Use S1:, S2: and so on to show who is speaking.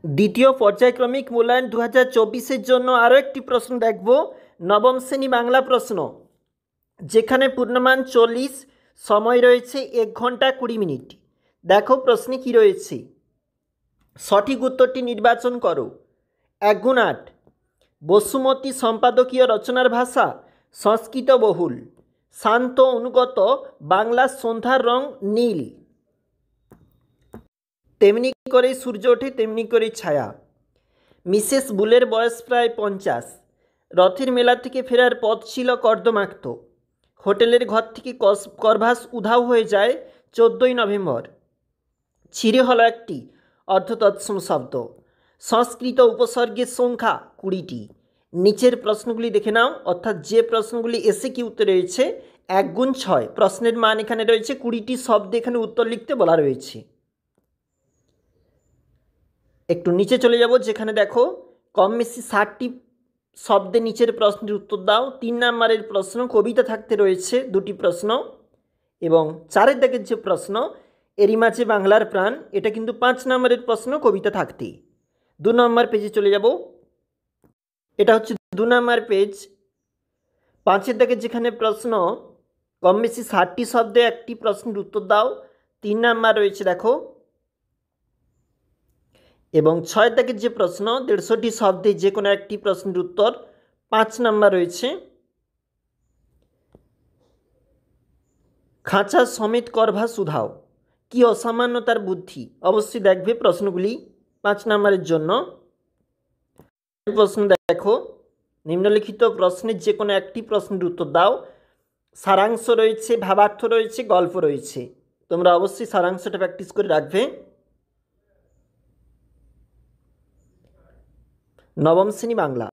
S1: দ্বিতীয় পর্যায়ক্রমিক মূল্যায়ন 2024-এর জন্য আরও একটি প্রশ্ন দেখব। নবম শ্রেণী বাংলা প্রশ্ন, যেখানে পূর্ণমান 40, সময় রয়েছে 1 ঘন্টা 20 মিনিট। দেখো প্রশ্নে কি রয়েছে। সঠিক উত্তরটি নির্বাচন করো। 1 × 8। বসুমতী সম্পাদকীয় রচনার ভাষা সংস্কৃত বহুল। শান্ত অনুগত বাংলার সন্ধ্যার রং নীল। তেমনি করে সূর্য ওঠে তেমনি করে ছায়া। মিসেস বুলের বয়স প্রায় 50। রথের মেলা থেকে ফেরার পথ ছিল কর্দমাক্ত। হোটেলের ঘর থেকে করভাস উধাও হয়ে যায় 14ই নভেম্বর। ছিঁড়ে হলো একটি অর্ধতৎসম শব্দ। সংস্কৃত উপসর্গের সংখ্যা 20টি। নিচের প্রশ্নগুলি দেখে নাও, অর্থাৎ যে প্রশ্নগুলি এসে কি উত্তর রয়েছে 1 × 6। প্রশ্নের মান এখানে রয়েছে 20টি শব্দ, এখানে উত্তর লিখতে বলা রয়েছে। একটু নিচে চলে যাব, যেখানে দেখো কম বেশি 60টি শব্দে নিচের প্রশ্নের উত্তর দাও। 3 নম্বরের প্রশ্ন কবিতা থাকতে রয়েছে 2টি প্রশ্ন, এবং 4 দাগের যে প্রশ্ন এরই মাঝে বাংলার প্রাণ, এটা কিন্তু 5 নম্বরের প্রশ্ন কবিতা থাকতে। 2 নম্বর পেজে চলে যাব, এটা হচ্ছে 2 নম্বর পেজ। 5 দাগের যেখানে প্রশ্ন কম বেশি 60টি শব্দে একটি প্রশ্নের উত্তর দাও, 3 নম্বর রয়েছে দেখো। এবং 6 দাগের যে প্রশ্ন 150টি শব্দে যে কোনো একটি প্রশ্নের উত্তর, 5 নম্বর রয়েছে। খাঁচা সমেত করভাস উধাও, কি অসামান্য তার বুদ্ধি। অবশ্যই দেখবে প্রশ্নগুলি 5 নম্বরের জন্য। প্রশ্ন দেখো, নিম্নলিখিত প্রশ্নের যে কোনো একটি প্রশ্নের উত্তর দাও। সারাংশ রয়েছে, ভাবার্থ রয়েছে, গল্প রয়েছে। তোমরা অবশ্যই সারাংশটা প্র্যাকটিস করে রাখবে। নবম শ্রেণী বাংলা।